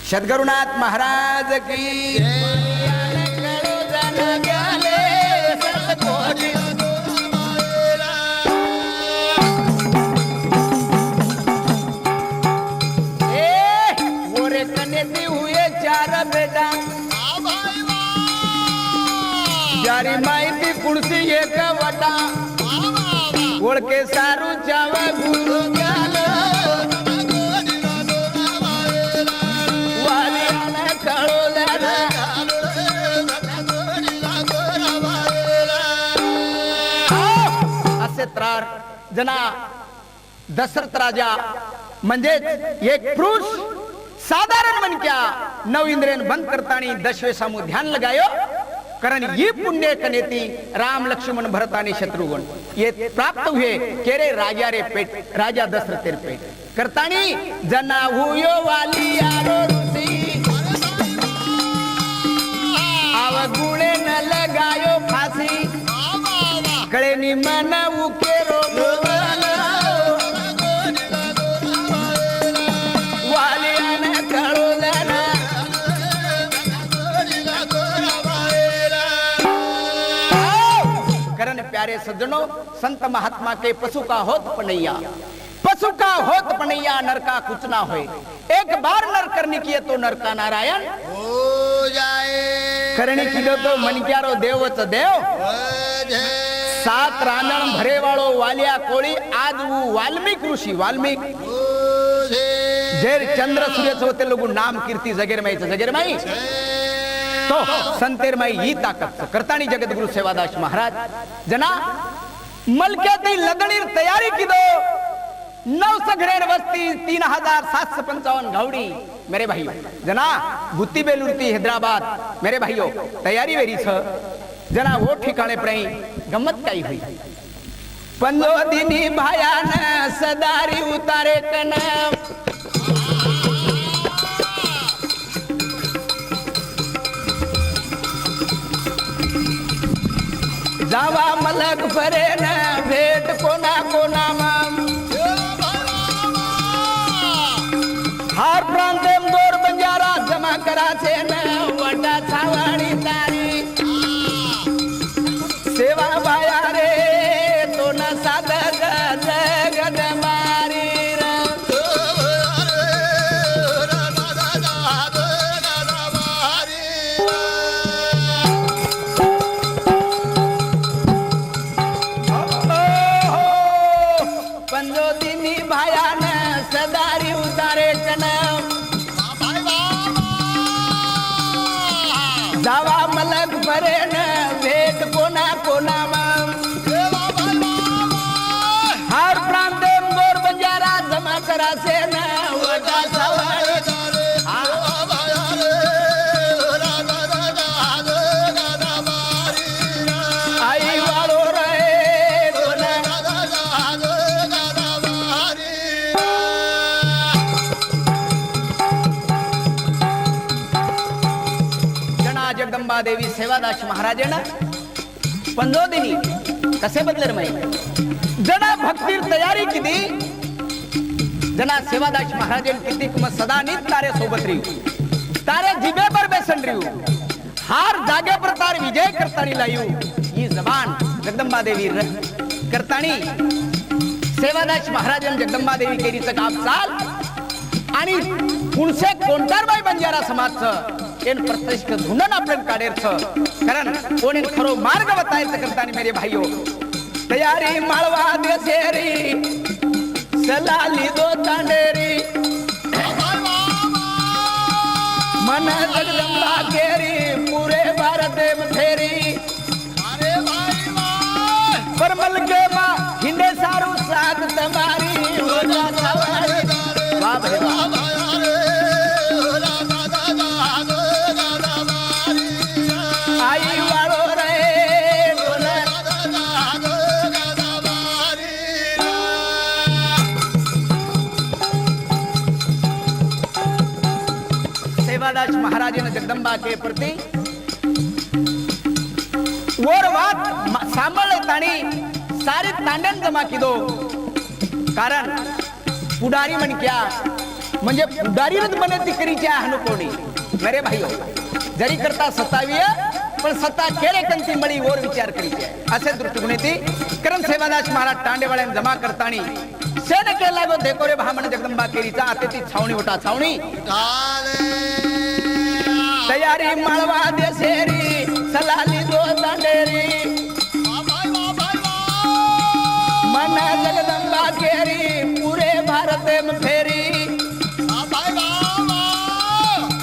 सद्गुरुनाथ महाराज की गोरे कन्याती हुए चार बेटा जारी माहिती कुर्सी एक वटा ओळखे सारू चावा गुरु जना दशरथ राजा म्हणजे एक पुरुष साधारण मनक्या नव इंद्रियन बंद करतानी दशवे सामू ध्यान लगायो कारण ये पुण्य कनेती राम लक्ष्मण भरत आणि शत्रुघ्न ये प्राप्त हुए केरे राजा रे पेट राजा दशरथ रे पेट करतानी जना हुयो वाली यारो ऋषि आव गुणे न लगायो फांसी कळे नि मन उकेरो प्यारे सज्जनों संत महात्मा के पशु का होत पनैया नर का कुछ ना होए एक बार नर करने की तो नर का नारायण हो जाए करने की तो मन क्यारो देवच देव सात रांजण भरे वालो वालिया कोळी आज वो वाल्मीकि ऋषि वाल्मीकि जेर चंद्र सूर्य होते लोग नाम कीर्ती जगेर माई तो संतेर माई ही ताकत करतानी जगद्गुरु सेवादास महाराज जना मलक्याती लदणीर तयारी की दो 9 घरेर वस्ती 3755 घावड़ी मेरे भाइयों जना गुत्ती बेलुरती हैदराबाद मेरे भाइयों तैयारी वेरी छ जना वो ठिकाने पर गम्मत काई हुई 15 दिनी भाया न सदारी उतारे कनम जावा मलक फरे न भेट कोना कोना माम हार प्रांतेम दोर बंजारा जमा करा छे न वटा छावाणी तारी सेवा भाया रे तो न साधक जगत मारी जावा मलक भरे न भेट कोना कोना माम हर प्रांते मोर बंजारा जमा करा से न वटा सवारी आई वालो रे कोना जगदंबा देवी सेवादास महाराजांना 15 दिनी कसे बदलर माहिती जना भक्तीर तयारी किती जना सेवादास महाराजन किती मग सदा नित तारे सोबत रही तारे जिबे पर बेसन रही हार जागे पर तार विजय करतानी लायू ही जबान जगदंबा देवी करतानी सेवादास महाराजन जगदंबा देवी केरीचं काम चाल आणि पुणसे कोणतारबाई बंजारा समाजचं एन प्रत्यक्ष धुनन आपण काढेर छ कारण कोणी खरो मार्ग बतायचं करतानी मेरे भाइयों तयारी माळवा देसेरी सलाली दो तांडेरी मन जगदंबा केरी पूरे भारत में फेरी अरे भाई वाह परमल के मां हिंदे सारू साथ तुम्हारी हो जा सवारी वाह भाई वाह सेवादास महाराज ने जगदंबा के प्रति और बात सांभळे ताणी सारी तांडण जमा की दो कारण पुढारी म्हण क्या म्हणजे पुढारीच बनेती करीच्या अनुकोणी मेरे भाईओ जरी करता सत्तावीय पण सत्ता केले कंती मळी वर विचार करीचे असे दृष्टिकोनेती करण सेवादास महाराज टांडेवाळ्यान जमा करतानी सेन के लागो देखो रे ब्राह्मण जगदंबा केरीचा आते ती छावणी उठा छावणी तयारी माळवा देसेरी सलाली दो दांडेरी मन जगदंबा केरी पूरे भारत में फेरी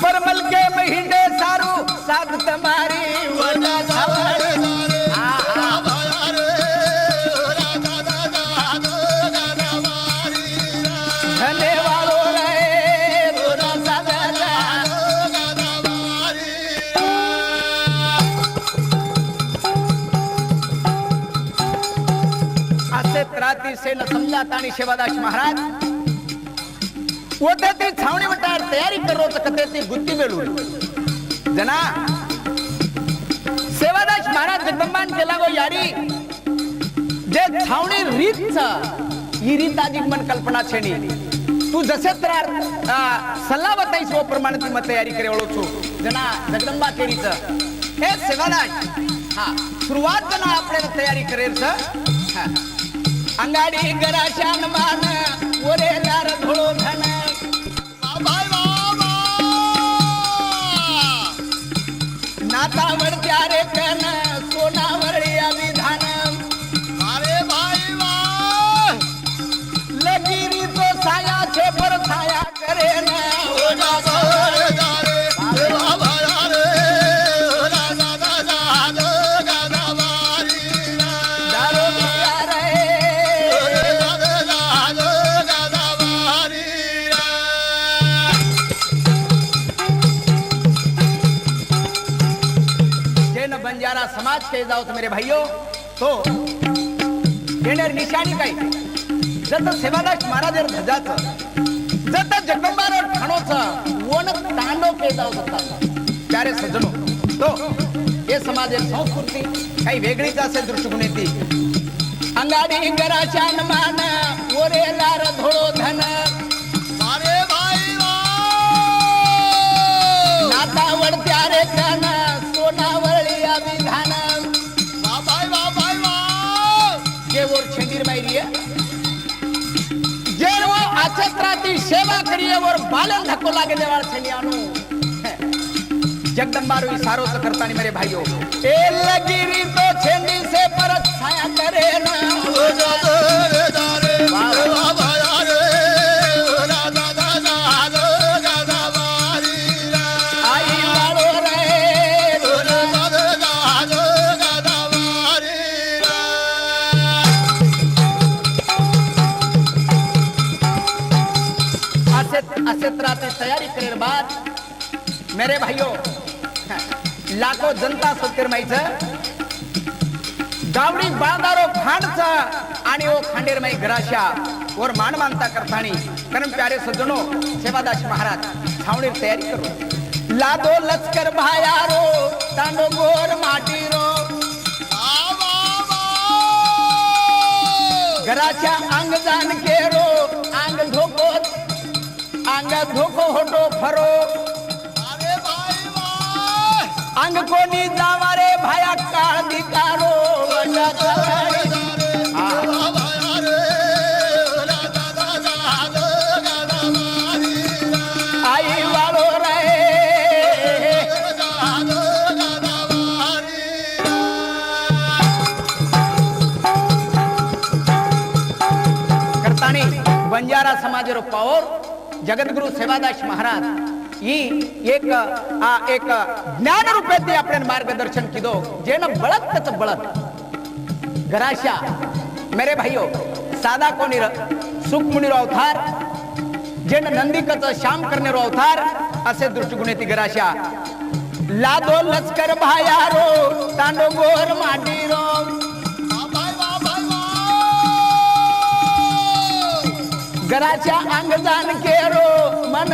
परमल के महीने सारू साथ तुम्हारी वना सावरी धने वालो रहे रोना सागरा असे त्राती से न समजाता आणि सेवादास महाराज होते ती छावणी वटार तयारी करो तर कते ती गुत्ती मेळून जना सेवादास महाराज जगदंबान केला गो यारी जे छावणी रीत ही रीत आधी मन कल्पना छेनी तू जसे तर सल्ला बताईस वो प्रमाणे ती मत तयारी करे ओळखो जना जगदंबा केरीच हे सेवादास हा सुरुवात जना आपल्याला तयारी करेल हा अंगाडी गराशान मान ओरे दार धोळो धन नातावर त्यारे कन सोनावरी अभिधान अरे भाई वाह लगिरी तो साया छे पर छाया करे न हो जा रे दारे अरे बाबा रे हो जा दादा दादा गादा वारी दारो पिया रे दादा दादा गादा वारी बंजारा समाज के जाओ तो मेरे भाइयों तो येणार निशाणी काय जत सेवादास महाराजर ध्वजाचं जत जगदंबार ठाणोचं वन तांडव के जाओ जातात त्यारे सज्जनो तो हे समाज संस्कृती काही वेगळीच असे दृष्टिकोन येते अंगाडी गराशान मान ओरे लार धोळो धन अरे भाई नातावड त्यारे कन सोनावळी अभिधान बाबाई बाबाई के वो छंदीर मायरी जे वो आचत्राती सेवा करिए और बालन धक्को लागे देवाळ छनियानो जगदंबारो इशारो से करता नहीं मेरे भाइयों ए लगिरी तो छेंदी से परत छाया करे ना हो जा रे दारे बाबा रे दादा दादा दादा वारी आई वालो रे दादा दादा वारी असे त्राती तयारी करे बाद मेरे भाइयों लाखो जनता सत्तर माईचं गावडी बाळदारो खांडचा आणि ओ खांडेर माई घराशा वर मान मानता करतानी कारण प्यारे सज्जनो सेवादास महाराज छावणी तयारी करो लादो लचकर भायारो तांडो गोर माटीरो घराच्या अंग जान केरो अंग धोको होटो फरो अंग कोणी जावारे भाया काळ दिकारो आई वालो रे करतानी बंजारा समाजरो पावर जगद्गुरु सेवादास महाराज ही एक ज्ञान रूपे आपण मार्गदर्शन किदो जेन बळत तच बळत घराशा मेरे भाइयों सादा कोणी सुख मुनिरो अवतार जेन नंदिकच श्याम करनेरो अवतार असे दृष्टिकोनेती घराशा लादो लचकर भायारो तांडो गोर माटीरो घराच्या अंग जान केरो मन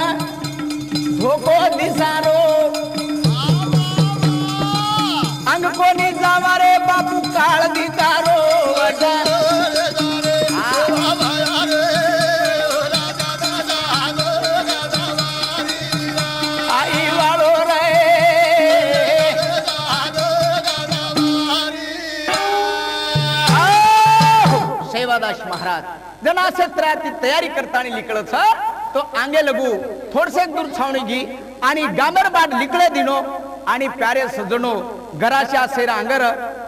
धोको दिसारो अंग कोणी जावारे बापू काळ दिकारो आई महाराज जना क्षेत्राची तयारी करताना लिकळ छ तो आंगे लगू थोडसे दूर छावणी गी आणि गामरबाद लिकळे दिनो आणि प्यारे सजनो घराच्या सेरा अंगर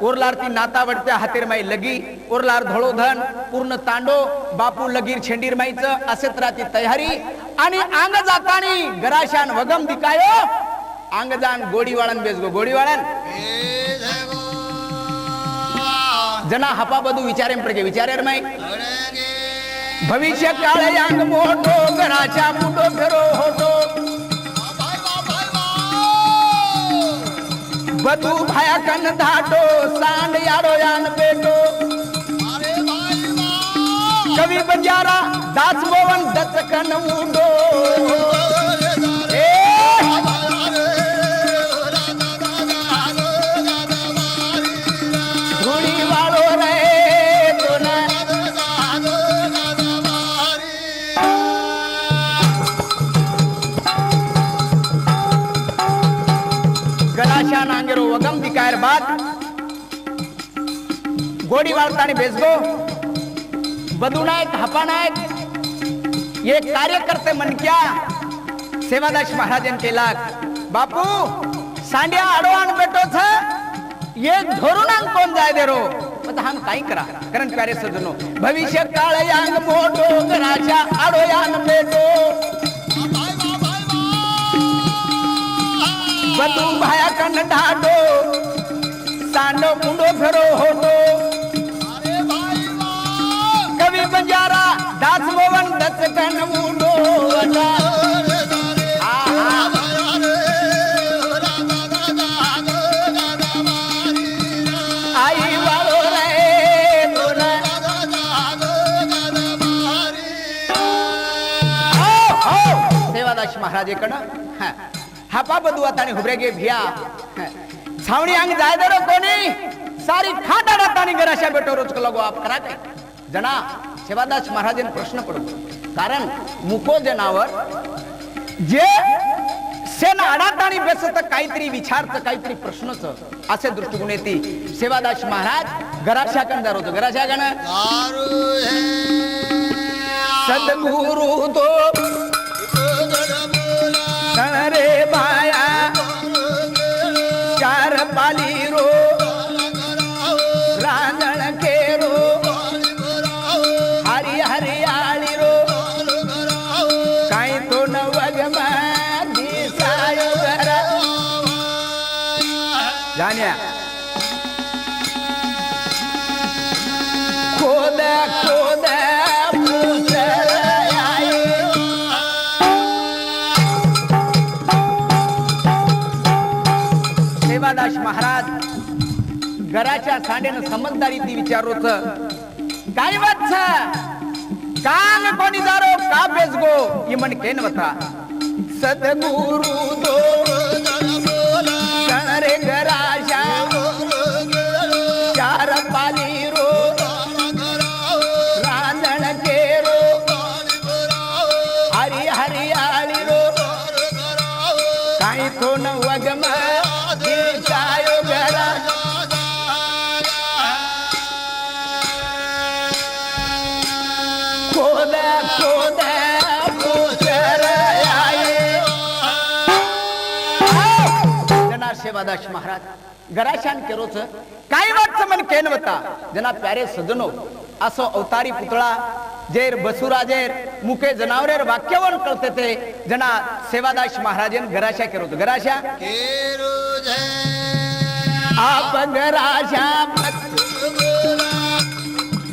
ओरलार ती नातावडत्या हातेर माई लगी ओरलार धोळोधन पूर्ण तांडो बापू लगीर छेंडीर माईच असेत्राची तयारी आणि अंग जातानी घराशान वगम दिकायो अंग जान गोडीवाळन बेसगो गोडीवाळन जना हपा बधू विचारे पडगे विचारे माई भविष्य काळ यांग मोठो घराच्या मुठो फेरो होतो बधू भाया कन धाटो सांड यारो यान बेटो कवि बंजारा दास मोहन दत्त कन मुंडो धुड़ी वालो रे तोना गराशा नांगेरो वगम दिकायर बाद गोडी वाळतानी बेसगो बधू नायक हपा नायक ये कार्यकर्ते मन क्या सेवादास महाराजन केला बापू सांड्या आडवान बेटो छ ये धोरुणांग कोण जाय दे रो पता हम काही करा कारण प्यारे सजनो भविष्य काळ यांग मोठो घराच्या आडो यान बेटो बधू भाया कन ढाडो सांडो मुंडो फेरो होतो कवि बंजारा दास मोहन दत्त कन मुंडो आई वालो रे तोना सेवादास महाराजेकडं हापा बधू आता हुबरे गे भिया छावणी अंग जाय दरो कोणी सारी खाटा डातानी घराशा बेटो रोज लगो आप करा काय जना सेवादास महाराजन प्रश्न पडतो कारण मुको जनावर जे सेन अडातानी बेसत काहीतरी विचारत काहीतरी प्रश्नच असे दृष्टिकोन येते सेवादास महाराज घराशा कण दारो तो घराशा कण सद्गुरु तो रे बाया चार पाली रो रांगण केरो हरी हरियाळी रो काही तो न वगमा दिसायो घर जाण्या खोद खोद सेवादास महाराज घराच्या सांडेनं समजदारी ती विचारोच काय वाच कान कोणी दारो का बेसगो ही मन केन वता सद्गुरु दो रे घराशा चार पाली रो रांधण केरो हरी हरियाळी रो काही तो न वगम दिसायो घरा खोद खोद पुत्र आये जना सेवादास महाराज घराशान केरोच काय वाटचं मन केनवता जना प्यारे सजनो असो अवतारी पुतळा जेर बसुराजेर मुखे जनावरेर वाक्यवन कळते ते जना सेवादास महाराजन घराशा केरोत घराशा आप घराशा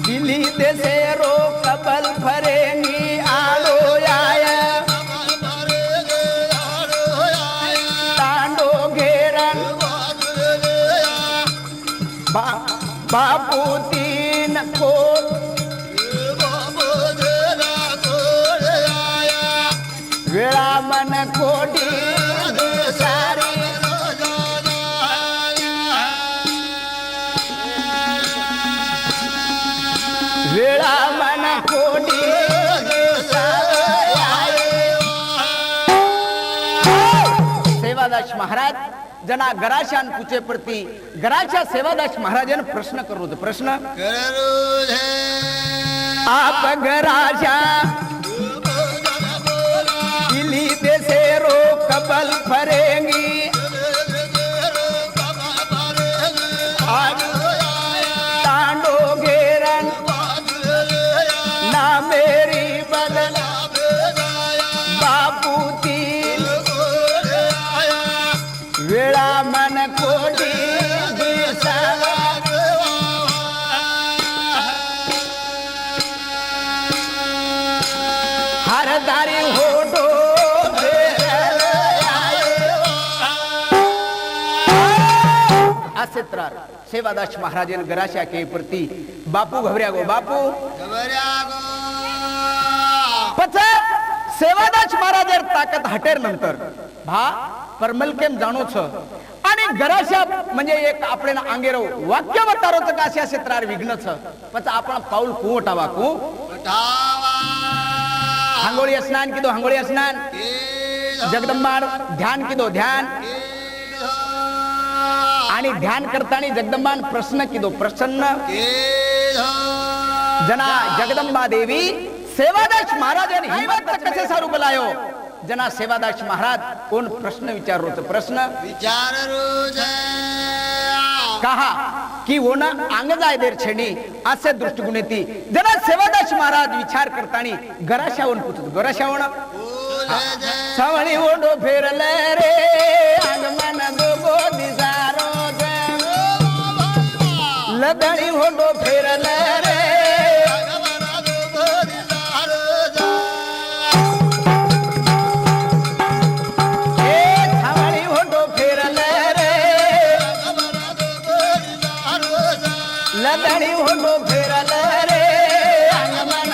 दिल्ली देसे रो कबल फरेंगी आलो आया तांडो घेरन बापू तीन को वेळा मन कोडी सारी वेळा मन कोडी सेवादास महाराज जना घराशान पूछे प्रति घराच्या सेवादास महाराजन प्रश्न करू प्रश्न आप घराशा दिली देसे रो कबल फरेंगी तांडो घेरन ना मेरी बदल बापू तील वेळा मन कोडी दिसावा हरदारी होडो असित्रार सेवादास महाराजन गराशा के प्रति बापू घबऱ्या गो बापू पछ सेवादास महाराजर ताकद हटेर नंतर भा परमल केम जाणो छ आणि गराशा म्हणजे एक आपल्याला अंगेरो वाक्य वतारो त काश्या क्षेत्रार विघ्न छ पछ आपण पाऊल कुवटावा कु हंगोळी स्नान किदो हंगोळी स्नान जगदंबार ध्यान किदो ध्यान आणि ध्यान करताना जगदंबान प्रश्न किदो प्रसन्न जना जगदंबा देवी सेवादास महाराजांनी हिम्मत कसे सारू बोलायो जना सेवादास महाराज कोण प्रश्न विचार प्रश्न विचार रोज कहा की ओना अंग जाय देर छेडी असे दृष्टिगुणेती जना सेवादास महाराज विचार करतानी गराशावण पुछत गराशावण सवणी ओढो फेरले रे अंग मन दोगो दिसारो लदणी ओढो फेरले रे लदणी ओढो फेरले रे अंग मन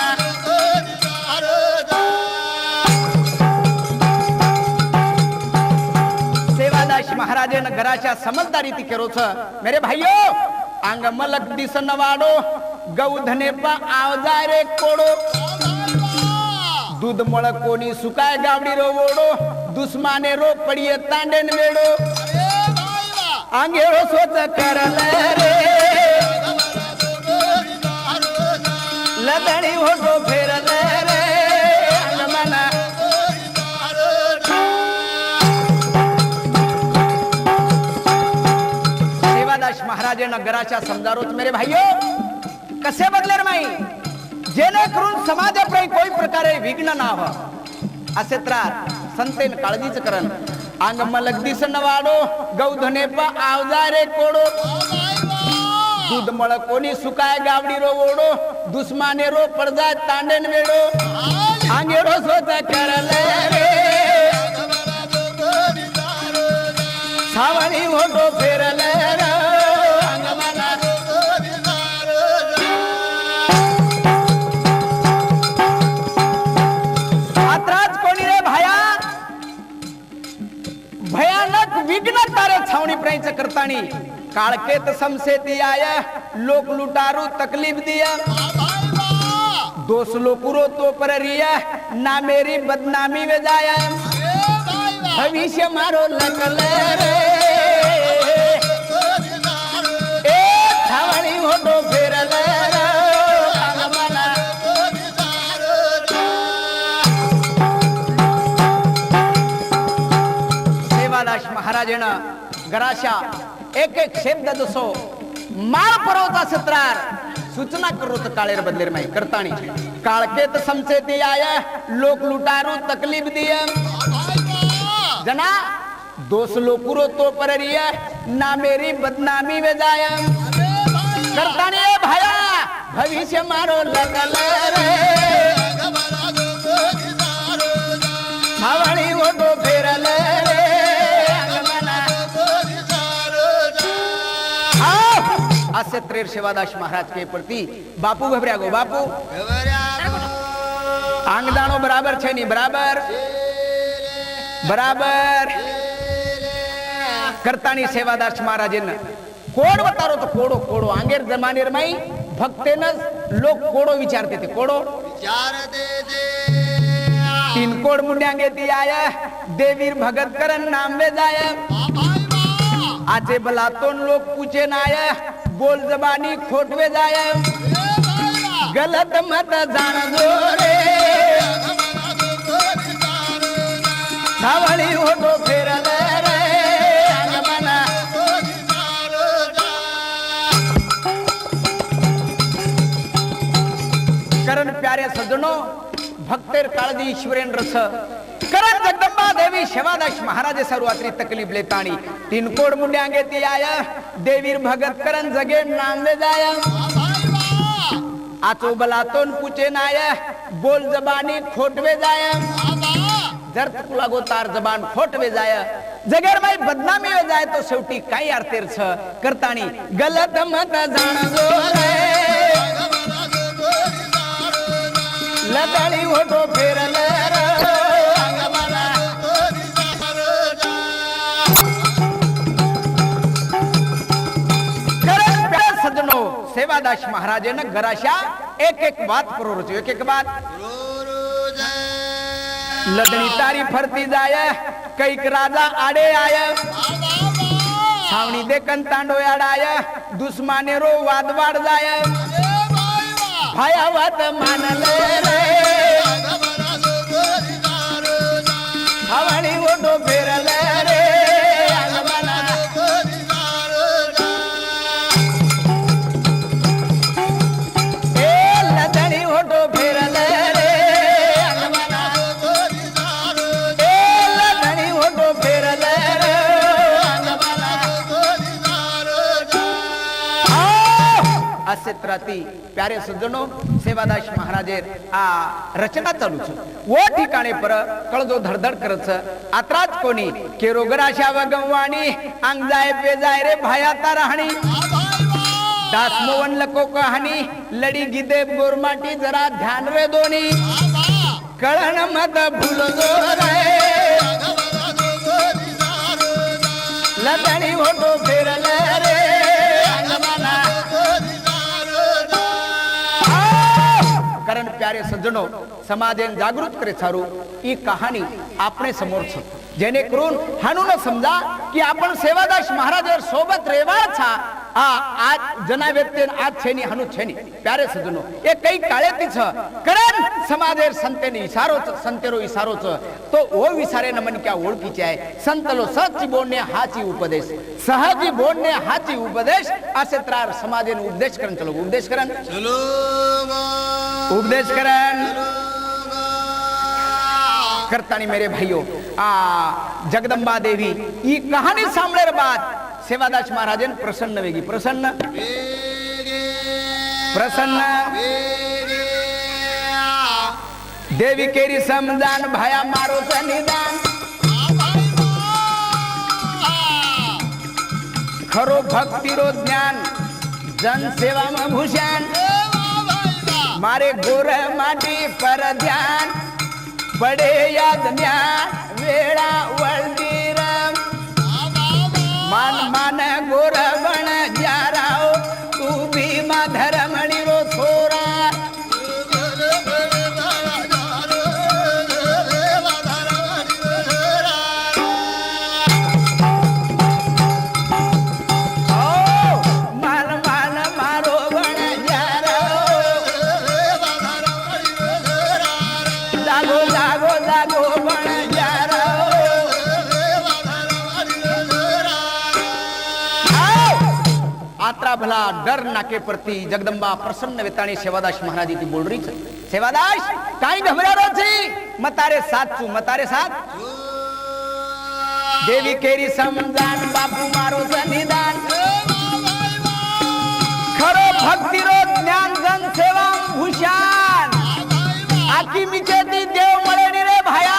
सेवादास महाराजन गराशा समझदारी ती करो छ मेरे भाइयों अंग मलक दिसन वाडो गौधने पा आवजा रे कोडो दूध मळ कोणी सुकाय गावडी रो ओडो दुश्माने रो पडिये तांडेन वेडो अंगेरो सोच करले रे लदणी ओढो फेरले रे अंग मन सेवादास महाराजांना गराशा समजारोत मेरे भाइयों कसे बदले माई जेणेकरून समाजाप्रमाणे कोई प्रकारे विघ्न ना हो असे त्रास संतेन काळजीच करण अंग मलक दिसन वाडो गौधने पा आवजा रे कोडो दूध मळ कोणी सुकाय गावडी रो ओडो दुश्माने रो पडजा तांडेन वेडो अंगेरो सोच करले रे सावणी ओढो फेरले रे अंग मन आत्राज कोणी रे भाया भयानक विघ्न तारे छावणी प्राईच करतानी काळकेत समसेती आया लोक लुटारू तकलीफ दिया दोष लोकुरो तो पर रिया ना मेरी बदनामी में जाया भविष्य मारो लगले रे ए छावणी होटो फेरले रे अंग मन सेवादास महाराजन गराशा एक एक शब्द दसो माळ परवता सत्रार सूचना करोत काळेर बदलेर माई करतानी काळकेत समसेती आया लोक लुटारू तकलीफ दिया जना दोष लोकुरो तो पररिया ना मेरी बदनामी में जाया करतानी ए भाया भविष्य मारो लगले रे छावणी ओढो फेरले रे असे त्रेर सेवादास महाराज के प्रति बापू घबऱ्या गो बापू आंगदानो बराबर छे नी बराबर बराबर करतानी सेवादास महाराजन कोड बतारो तो कोडो कोडो आंगेर जमानेर माई भक्तेन लोक कोडो विचारते थे कोडो विचारते थे तीन कोड मुंड्यांगे ती आया देवीर भगत करन नाम में जाया आजे बलातोन लोग पूछे ना आया बोल जबानी खोटवे जाया गलत मत जाणजो रे सावळी होतो फेरल रे अंगमना करण प्यारे सज्जनो भक्तेर काळजी ईश्वरेन रस करण जगदंबा देवी शेवादास महाराजे सर्वात्री तकलीफ लेताणी तीन कोड मुंड्यांगे ती आया देवीर भगत करण जगे नांदे जाया आचो बलातोन पूछे नाय बोल जबानी खोटवे जाय जर तुला गोतार जबान खोटवे जाय जगेर माई बदनामी हो जाय तो शेवटी काही अर्थेर छ करतानी गलत मत जाणजो रे लताळी होतो फेरल रे अंगमना करण प्यारे सज्जनो सेवादास महाराजे न गराशा एक एक बात करो एक एक बात लदनी तारी फरती जाय कैक राजा आडे आय छावणी देखन तांडो आडाय दुश्माने रो वाद वाड जाय भयावत मानले रे हवाणी ओढो फेरले रे अंगमना लदणी ओढो फेरले रे अंगमना लदणी ओढो फेरले रे अंगमना असे त्राती प्यारे सज्जनो सेवादास महाराजे आ रचना चालू छ वो ठिकाणे पर कळजो धडधड करच आत्राच कोणी केरोगराशा वगवाणी अंग जाय पे जाय रे भाया तारहाणी दास मोवन लको कहाणी लडी गिदे गोरमाटी जरा ध्यान रे दोनी कळण मत भूलजो रे लदणी होतो फेरले रे अंगमना कारण प्यारे सज्जनो समाजेन जागृत करे छारू ही कहाणी आपणे समोर छ जेने करून हाणून समजा की आपण सेवादास महाराजर सोबत रेवार छा आज जना व्यक्तीन आज छेनी हाणू छेनी प्यारे सज्जनो ए कई काळे ती छ कारण समाजेर संतेने इशारो संतेरो इशारो छ तो ओ विचारे न मन क्या ओळखीचे आहे संतलो सच्ची बोलणे हाची उपदेश सहजी बोलणे हाची उपदेश असे त्रार समाजेन उपदेश करन चलो उपदेश करन चलो उपदेश करन करतानी मेरे भाइयों जगदंबा देवी ये कहानी सांभळेर बाद सेवादास महाराजन प्रसन्न वेगी प्रसन्न प्रसन्न देवी केरी समजान भाया मारो निदान खरो भक्ति रो ज्ञान जन सेवा में भूषण मारे गोर माटी पर ध्यान बड़े याद ज्ञान वेड़ा वल्दीर मान मान गोर बन जा रहा तू भी माधर मणि रो छोरा भला डर नाके प्रति जगदंबा प्रसन्न वेताणी सेवादास महाराज थी बोल रही है सेवादास काई घबरारो छी मतारे साथ छू मतारे साथ देवी केरी समजान बापू मारो निदान खरो भक्ति रो ज्ञान जन सेवा भूषण आकी मिचेती देव मळेनी रे भाया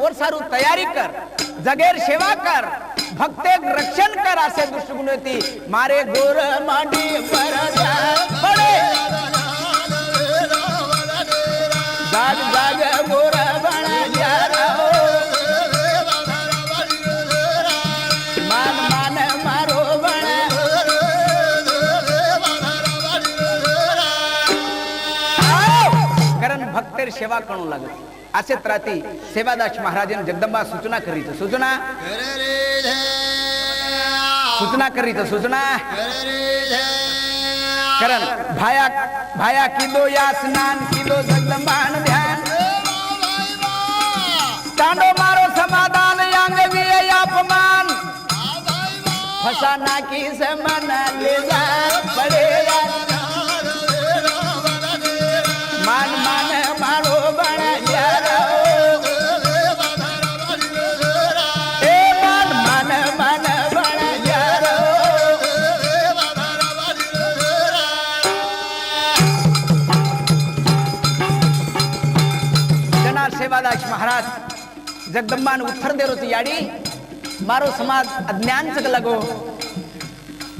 और सारू तयारी कर जगेर सेवा कर भक्ते रक्षण कर असे दृष्टिगुणती मारे गोर माटी पर पडे जाग जाग गोर बण जा रहो मान मान मारो बण कारण भक्तेर सेवा करू लागत असे त्राती सेवादास महाराजन जगदंबा सूचना करीत सूचना सूचना करीत सूचना करण भाया भाया कीधो या स्नान कीधो जगदंबान ध्यान तांडो मारो समाधान यांग भी अपमान फसाना की समना ले जा पड़ेगा मान मान मारो बना यारो ए मान मान मान बना यारो जना सेवादास महाराज जगदंबान उत्तर दे रोती याडी मारो समाज अज्ञान चक लगो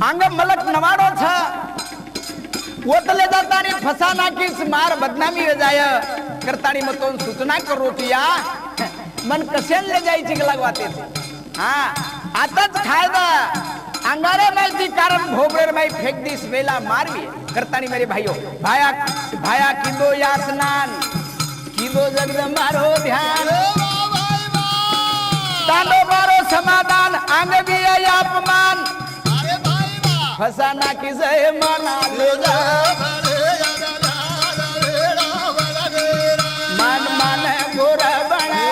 आंग मलक नवाडो छ ओतले जातानी फसाना की मार बदनामी जाय करतानी मतोन सूचना करो या मन कसेन ले जायची लागवाते हां आताच खायदा अंगारे माहिती कारण भोगरेर माई फेक दिस वेला मारवी करतानी मेरे भाइयों भाया भाया कीधो या स्नान कीधो जगदंबारो ध्यान तांडो मारो समाधान आंग भी अपमान फसाना की जय मना ले जा मान मान गोरा बना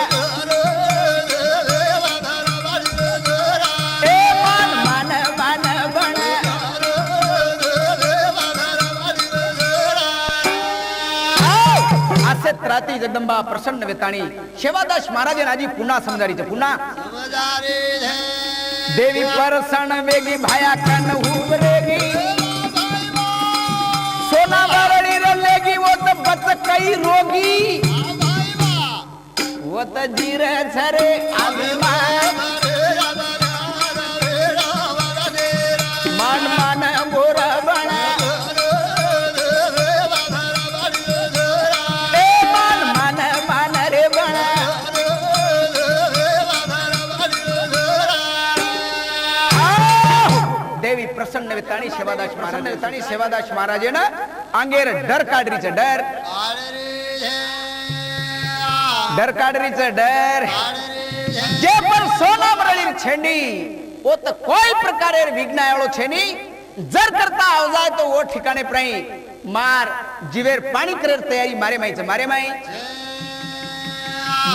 ए मान मान मान बना आसे त्राती जगदंबा प्रसन्न वेताणी सेवादास महाराज आजी पुन्हा समजारी छे पुन्हा देवी परसण वेगी भाया कन उबरेगी सोना बरड़ी रलेगी वो तो बच कई रोगी वो तो जीरे छरे अभिमान मान मान गोरा बना ए मान मान मान रे बना देवी प्रसन्न वेताणी सेवादास महाराज ना अंगेर डर काढरी छे डर काढरी छे डर जे पर सोना मरली छेंडी वो तो कोई प्रकारे विघ्न आयो छे नी जर करता आव जाय तो वो ठिकाणे प्राई मार जीवेर पाणी करे तैयारी मारे माई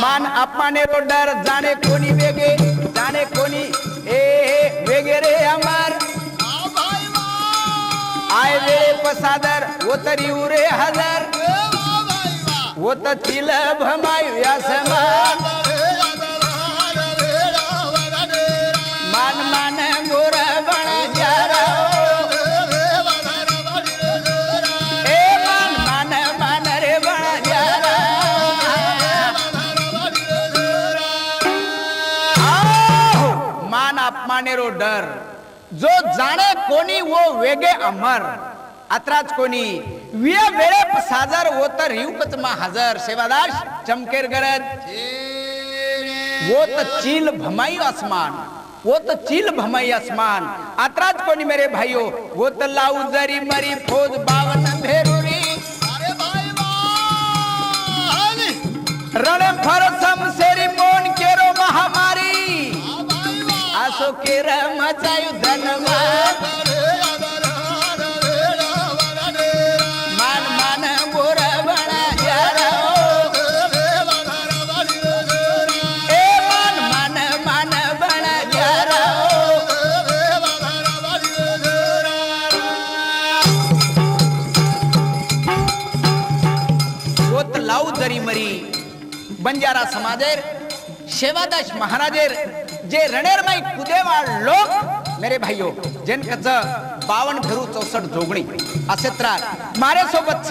मान अपमाने रो डर जाने कोनी वेगे जाने कोनी ए वेगे रे अमर आय वे पसादर वो तरी उरे हजर वो तो तिल भमायु या समान मान मान गोरा बना जारा ए मान मान मान रे बना जारा मान अपमाने रो डर जो जाने कोणी वो वेगे अमर अत्राच कोणी विया वेळे साजर वो तर रिवकत मा हजर सेवादास चमकेर गरज वो तो चील भमाई आसमान वो तो चील भमाई आसमान अत्राच कोणी मेरे भाइयों वो तो लाऊ जरी मरी फौज 52 भेरुरी रण फरसम सेरी मोन केरो महामारी आसो केर मचायु धनवान मान मान गोरा बना यारो ए मान मान मान बना यारो वो तो लाऊ जरी मरी बंजारा समाजेर सेवादास महाराजेर जे रणेर माई कुदेवाळ लोक मेरे भाइयों जेन कच 52 फेरू 64 जोगणी असेत्रा मारे सोबत छ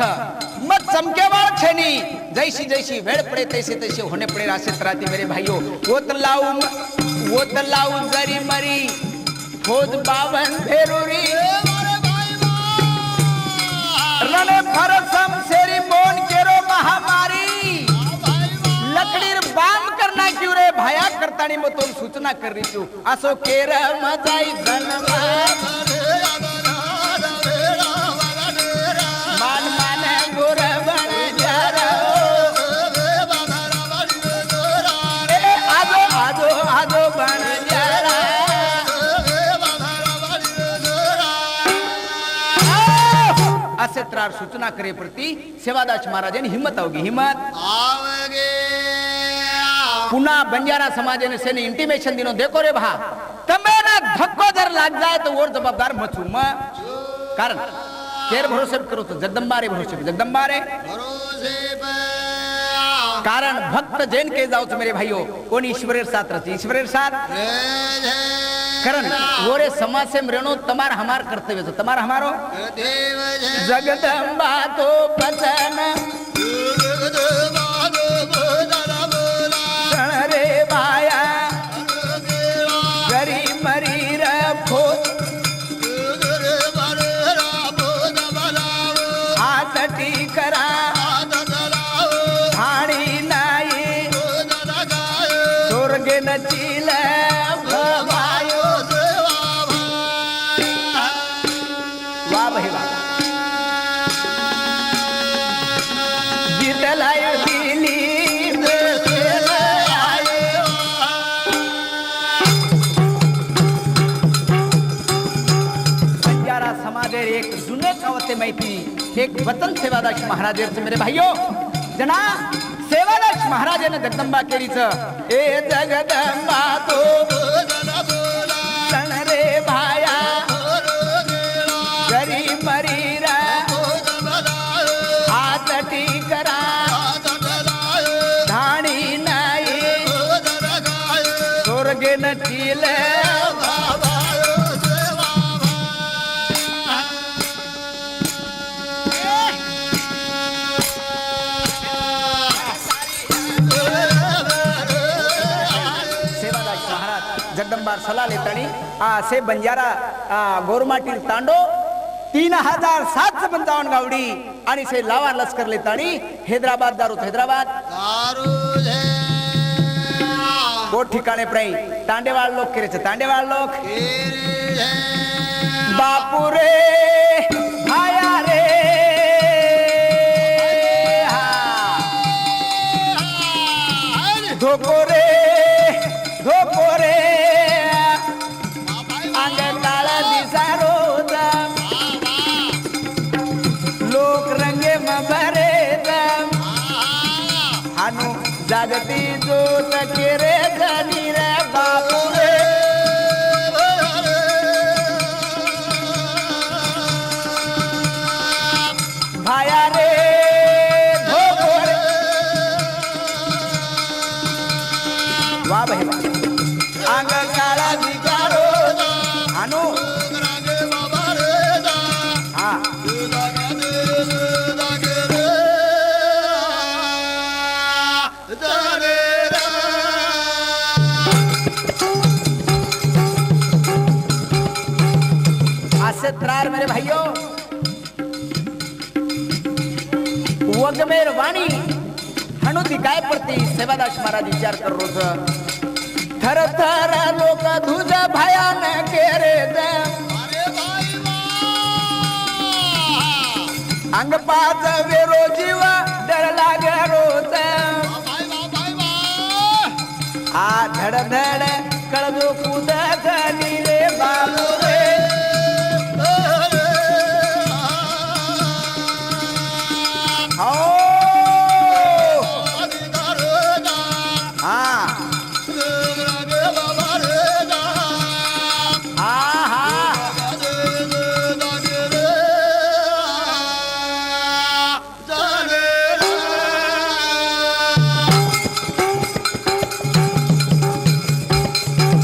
मत चमकेवाळ छेनी जैसी वेळ पडे तैसे होने पडे असेत्राती मेरे भाइयों वो त लाऊ जरी मरी खोद 52 फेरूरी रणे फरसम सेरी मोन केरो महामारी लकड़ीर बाम करना क्यों रे भाया करतानी मतोन सूचना कर रही तू असो केर मजाई धनमा मान मान गोर बन जारो ए आजो आजो आजो बन जारा आसेत्रार सूचना करे प्रति सेवादास महाराजांनी हिम्मत आवगी हिम्मत आवगे पुन्हा बंजारा समाजाने सेने इंटिमेशन दिनो देखो रे भा तमे ना धक्को जर लाग जाए तो और जवाबदार मचू कारण केर भरोसे करो तो जगदंबा रे भरोसे जगदंबा रे भरोसे पर कारण भक्त जैन के जाओ तो मेरे भाइयों कोण ईश्वरेर साथ रहते ईश्वरेर साथ कारण वो रे समाज से मरणो तमार हमार कर्तव्य तो तमार हमारो देव जगदंबा तो पतन रे भाया गरी मरी रखो हाथ टीकरा हाणी नाई स्वर्गे नचील भवायो वाह भाई वाह गीत लायो दिली बंजारा समाजेर एक जुने कवते माहिती एक वतन सेवादास महाराजांचं मेरे भाइयों जना सेवादास महाराजांनी जगदंबा केरीचं ए जगदंबा तो सण रे भाया गरी मरीरा हात टीकरा धाणी नाही स्वर्गे नचील जगदंबार सलाह लेतानी से बंजारा गोरमाटील तांडो 3755 गावडी आणि से लावा लष्कर लेतानी हैदराबाद दारूत हैदराबाद दारू है वो ठिकाणे प्राई तांडेवाळ लोक केरेचे तांडेवाळ लोक बापू रे भाया रे धोको रे धोको रे अंग काळा दिसारो लोक रंगे मभरे हानु जागती जोत केरे धनी रे बापू रे भाया रे धोको रे वाह भाई वाह अंग काळा दिसारो हानु हा आसेत्रार मेरे भाइयों वगमेर वाणी हनुती काय पडती सेवादास महाराज विचार कर रोज थर थर लोक तुझ भयान केरे अंग पाच वेरो जीवा डर लाग रोज आ धड धड कळदो कुद झाली रे बाबू रे हो हा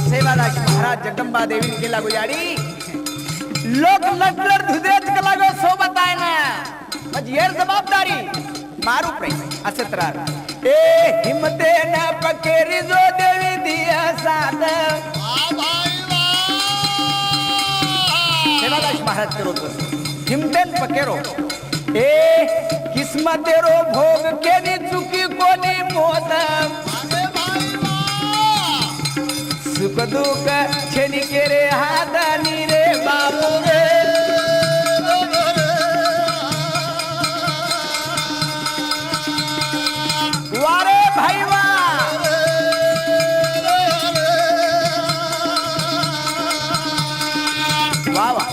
सेवादास महाराज जगदंबा देवी के लागो यारी लोक लटलर धुदेच के लागो सोबत आहे ना म्हणजे यार जबाबदारी मारू प्रई असत्रार ए हिम्मते न पकेरी जो देवी दिया साथ सेवादास महाराज करो तो हिम्मतेन पकेरो ए किस्मतेरो भोग केनी चुकी कोणी मोद सुख दुख छेनी केरे हातानी रे बाबू रे वारे भाई वाह वाह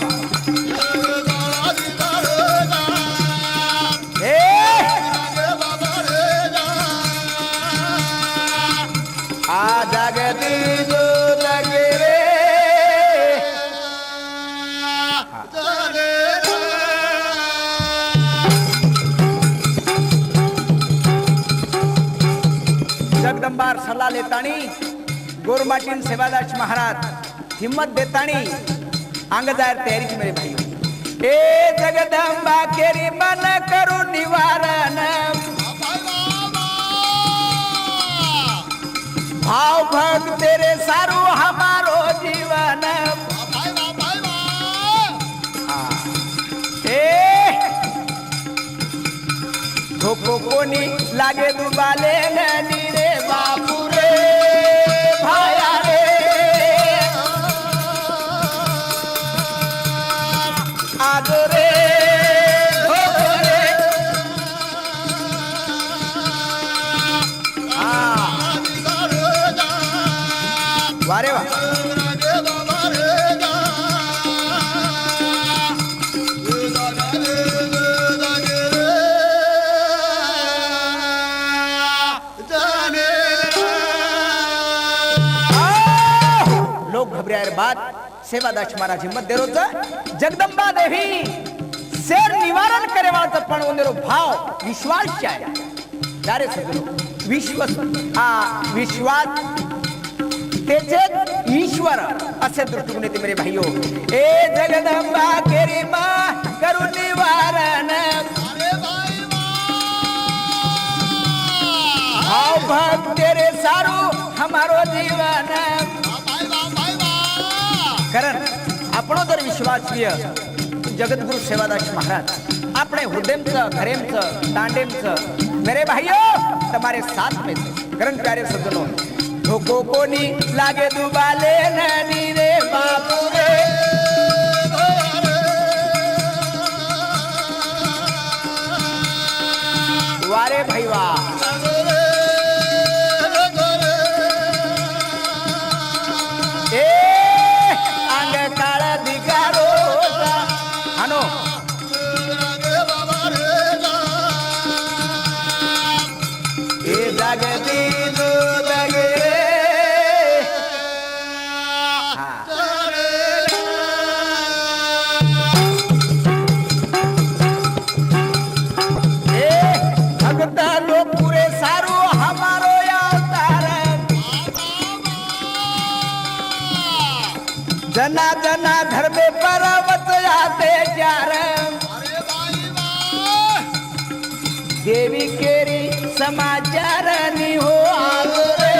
दाताणी गोरमाटीन सेवादास महाराज हिम्मत देताणी अंग जायर तैयारी की मेरे भाई ए जगदम्बा केरी मन करू निवारण भाव भग तेरे सारू हमारो जीवन धोको कोनी लागे दुबाले ननी रे बापू रे भाया रे आगो रे धोको रे वारे वा बाद सेवादास महाराज हिम्मत दे रोज जगदंबा देवी शेर निवारण करेवाळचा पण ओनेरो भाव विश्वास आहे दारे सगळं विश्वास तेचे ईश्वर असे दृष्टिकोन येते मेरे भाइयों ए जगदंबा केरी मा करू निवारण भाव भक्त तेरे सारू हमारो जीवन कारण આપણો દર વિશ્વાસીય जगतगुरु सेवादास महाराज अपने हृदयमचं घरेमचं तांडेमचं मेरे भाइयों तुम्हारे साथ में कारण प्यारे सज्जनों धोको कोनी लागे दुबाले ननी रे बापू रे वारे भाई वाह जना जना धर्मे पर्वत आते चार देवी केरी समाचार नि हो आगरे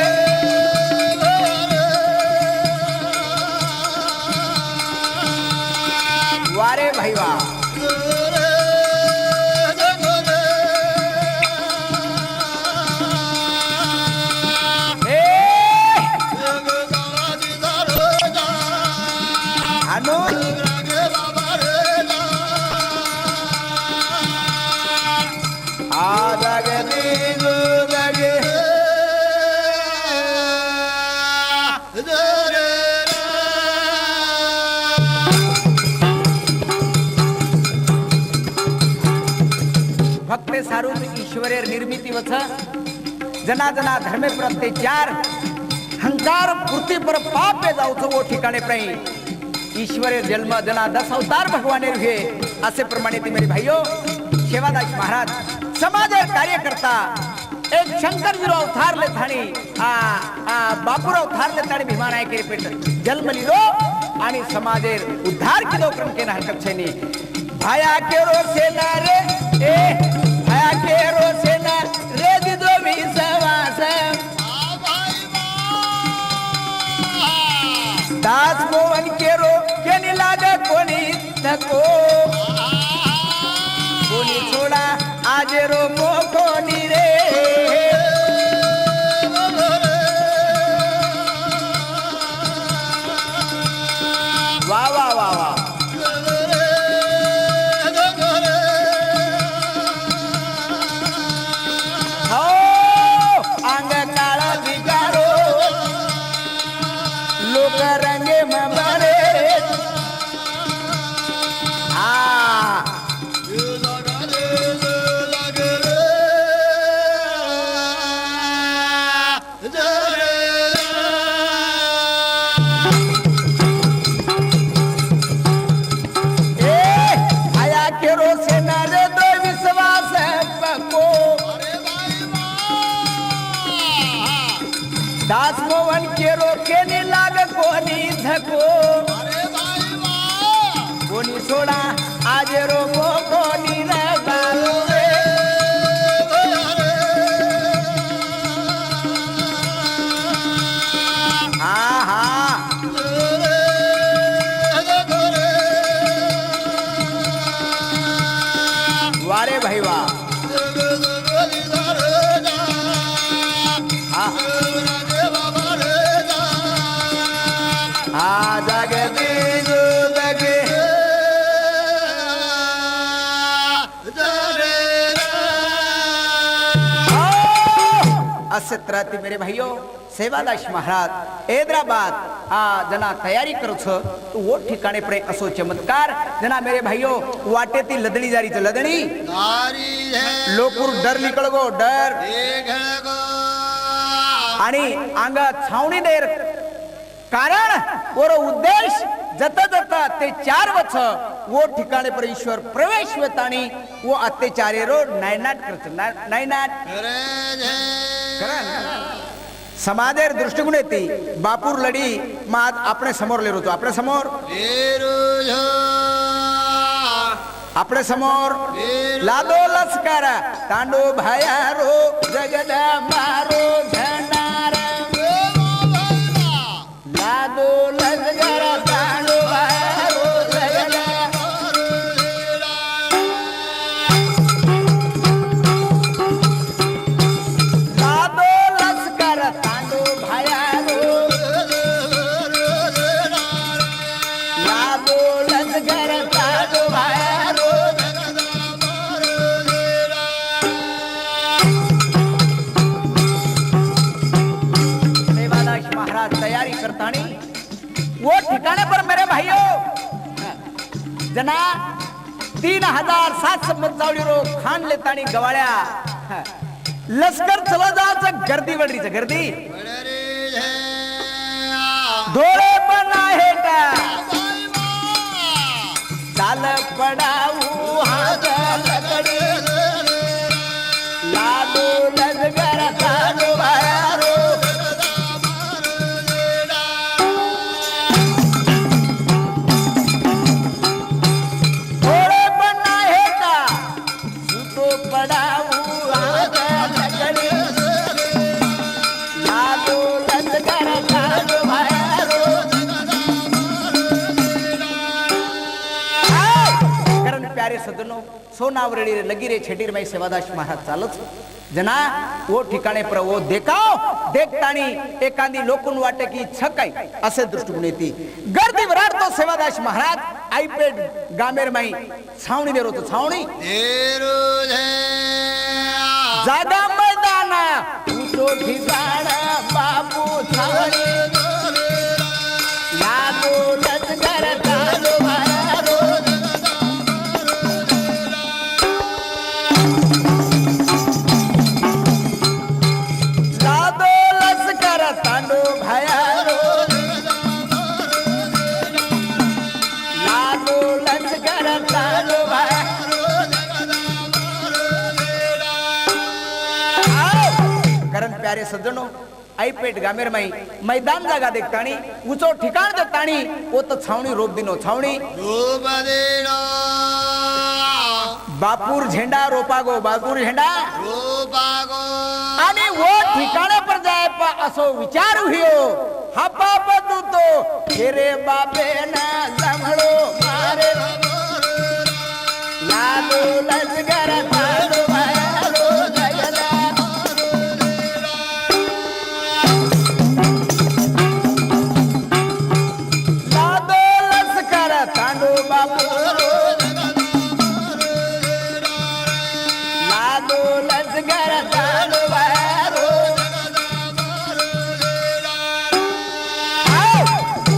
वारे भाई वाह भक्ते सारू ईश्वरेर निर्मिती वच जना जना धर्मे पर अत्याचार हंकार पूर्ति पर पापे जाऊचो वो ठिकाणे प्रई ईश्वरेर जन्म जना 10 अवतार भगवाने हुए असे प्रमाणे ती मेरे भाइयों सेवादास महाराज समाजेर कार्य करता एक शंकर विरो अवतार ले थाणी बापूर अवतार ले थाणी भीमा नायक के पेट जन्म लिरो आणि समाजेर उद्धार किलो क्रम के हरकत छेनी भाया केरो सेना रे ए भाया केरो सेना रे दिदो विश्वास दास मोहन केरो केनी लागे कोणी नको कोणी छोड़ा आजे रो मोकोनी रे वाह वाह वाह वाह अंग काळा विकारो लोक रंगे धको अरे भाई वाह कोणी सोडा आज रोको कोणी न गालो रे हा हा वारे भाई वा हा जगती जुदगे असे त्राती मेरे भाइयों सेवादास महाराज हैदराबाद जना तयारी करो छो तो वो ठिकाणे पर असो चमत्कार जना मेरे भाइयों वाटेती लदणी जारी च लदणी लोकूर डर निकळ गो डर आणि अंगात छावणी देर कारण ओरो उद्देश जता जता ते 4 वर्ष वो ठिकाणे पर ईश्वर प्रवेश वेताणी वो अत्याचारी रो नायनाट करत नायनाट समाजेर दृष्टिकोन येते बापूर लढी माज आपणे समोर लेरो तो आपणे समोर आपणे समोर लादो लस्कर तांडो भायारो जगद मारो झंडार लादो लस्कर तांडो भायारो जगद लादो लस्कर तांडो भायारो लादो लस्कर तांडो भायारो सेवादास महाराज तैयारी करतानी वो ठिकाने पर मेरे भाइयों जना 3700 मजावडी रो खान लेतानी गवाळ्या लष्कर चला जायचं गर्दी वडरीचं गर्दी डोळे पण आहेत चाल पडाऊ हात लकडी लादो लजगर चालू बायारो डोळे पण आहेत सुतो पडाऊ हात लकडी लादो लजगर चालू बायारो कारण प्यारे सजनो सोनावरडी लगी रे छेटीर माई सेवादास महाराज चालच जना वो ठिकाणे पर वो देखाव देखतानी एखादी लोकून वाटे की छकाई असे दृष्टिकोन येते गर्दी विराट तो सेवादास महाराज आईपेड गामेर माई छावणी देरो तो छावणी जागा मैदान ऊंचो ठिकाण बापू छावणी लादो लष्कर चालू भायारो लादो लष्कर तांडो भायारो लादो लष्कर तांडो भायारो कारण प्यारे सज्जनो आईपेट गामेर माई मैदान जागा देखतानी ऊंचो ठिकाण देखतानी वो तो छावणी रोप दिनो छावणी बापूर झेंडा रोपागो बापूर झेंडा आणि वो ठिकाणे पर जाय पा असो विचार हुयो हापा बदू तो खेरे बापे ना जमळो मारे लादो लष्कर तांडो भायारो जगदा लादो लष्कर तांडो बापूरो लादो लष्कर तांडो भायारो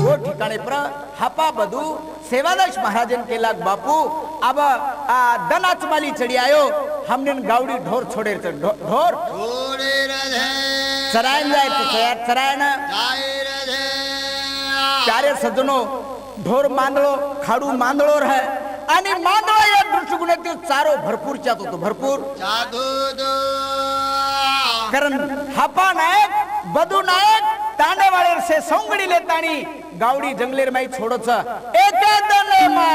वो ठिकाणे पर हापा बदू सेवादास महाराजन केला बापू अब दनाच माली चढ़ी आयो हमने गावड़ी ढोर छोड़े ढोर चरायन जाए तो चरायन प्यारे सज्जनो ढोर मांदळो खाडू मांदळो रहे आणि मांदळो या दृष्टिकोनात चारो भरपूर चातो तो भरपूर कारण हापा नायक बदू नायक तांडेवाळेर से सोंगडी लेतानी गावडी जंगलेर माई छोडोच एके दने मा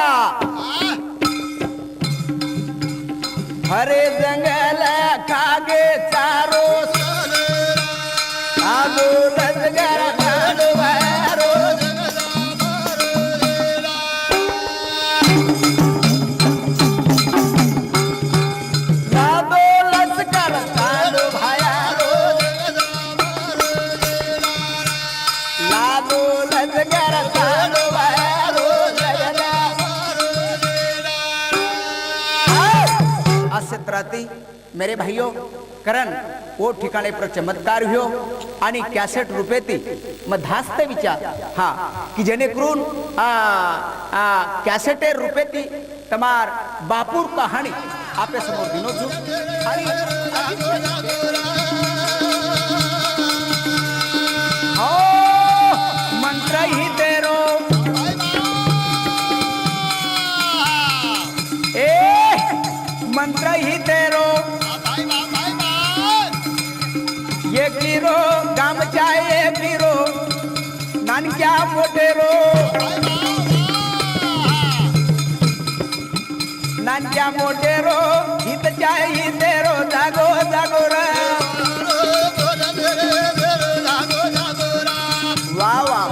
हरे जंगल खागे चारो आगो लजगर खाडो वारो लादो लजगर खाडो भायारो लादो लजगर खाडो वारो राती मेरे भाइयों करण वो ठिकाणे पर चमत्कार हुयो आणि कॅसेट रुपये मग धास्ते विचार हा की जेणेकरून कॅसेटे रुपये तमार बापूर कहाणी आपे समोर दिनो छु आणि हो मंत्र ही तेरो मंत्र ही तेरो ये गिरो गाम चाहे गिरो नानक्या मोटेरो नानक्या मोटेरो हित चाहे तेरो जागो जागो रा वाह वाह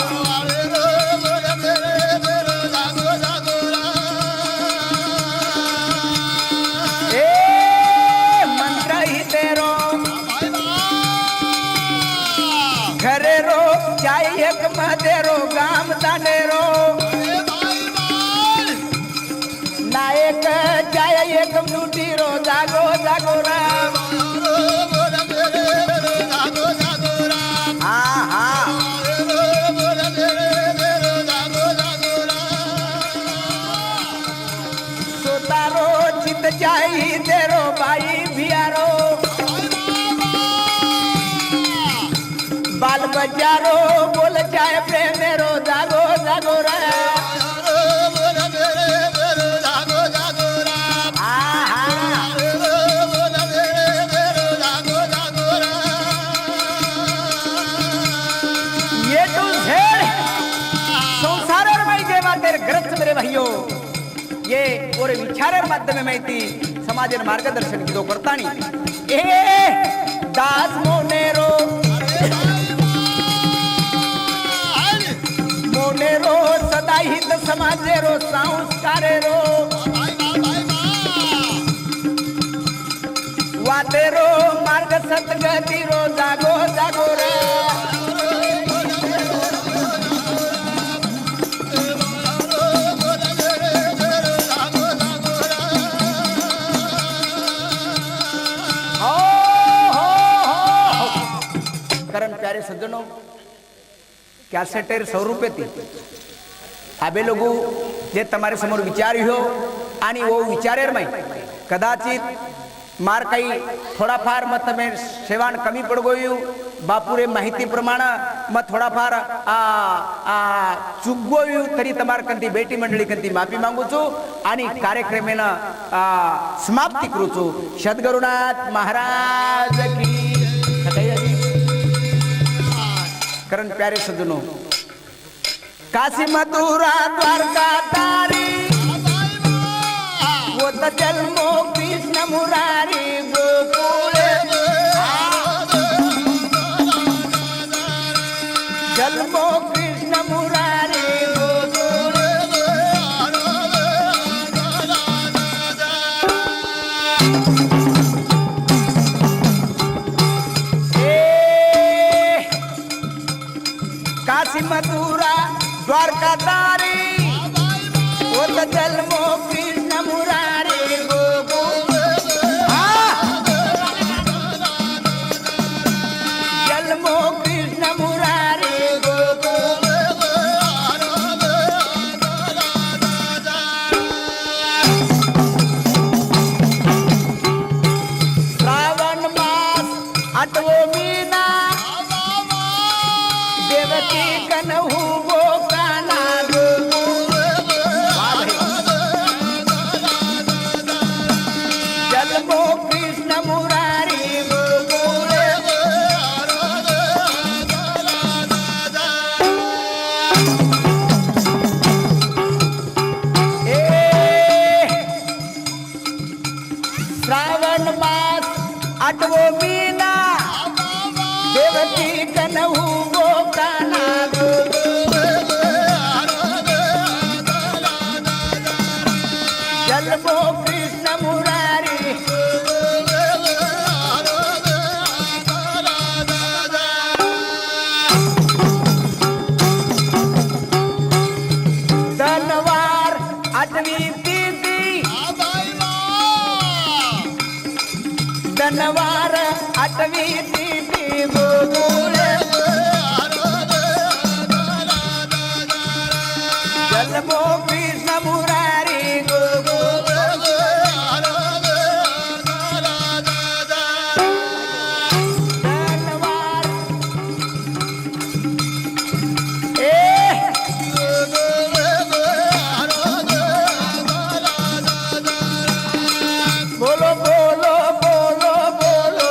एक मदेरो गाम तानेरो नायक चाय एक मुटीरो जागो जागो राम हाँ हाँ सोतारो चित चाही तेरो भाई भियारो बाल बजारो बोल चाहे प्रेमेरो जागो जागो रा ये तो संसार माहिती मातेर ग्रस्त मेरे भाइयों ये और विचार माध्यम माहिती समाज मार्गदर्शन की दो करतानी ए दास मोनेरो मोनेरो सदा हित समाजेरो संस्कारेरो वातेरो मार्ग सतगतिरो जागो जागो रे करण प्यारे सज्जनों कॅसेटेर 100 रुपये ती आबे लोगो जे तुम्हारे समोर विचार हो आणि वो विचारेर माई कदाचित मार काही थोडाफार मत में सेवान कमी पड गयो बापुरे माहिती प्रमाण मग थोडाफार चूक गयो तरी तमार कंती बेटी मंडळी कंती माफी मागू छु आणि कार्यक्रमेना समाप्ती करू छु सद्गुरुनाथ महाराज की करण प्यारे सज्जनों काशी मथुरा द्वारका तारी वो तो जन्मो कृष्ण मुरारी गोकुल जन्मो कृष्ण मुरारी गोकुल काशी मथुरा द्वारका तारी वो तो जन्मो कृष्ण मुरारी गोकुल जन्मो कृष्ण मुरारी गोकुल श्रावण मास 8वो महीना देवकी कन्हू वो काना गोकुल आठवी तिथी आबाई मा धनवार आठवी तिथी गोकुळ जन्मो कृष्ण मुरारी गोकुळ धनवार ए बोलो बोलो बोलो बोलो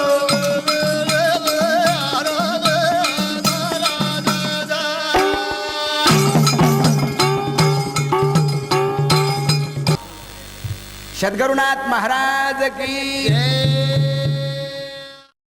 सद्गुरुनाथ महाराज की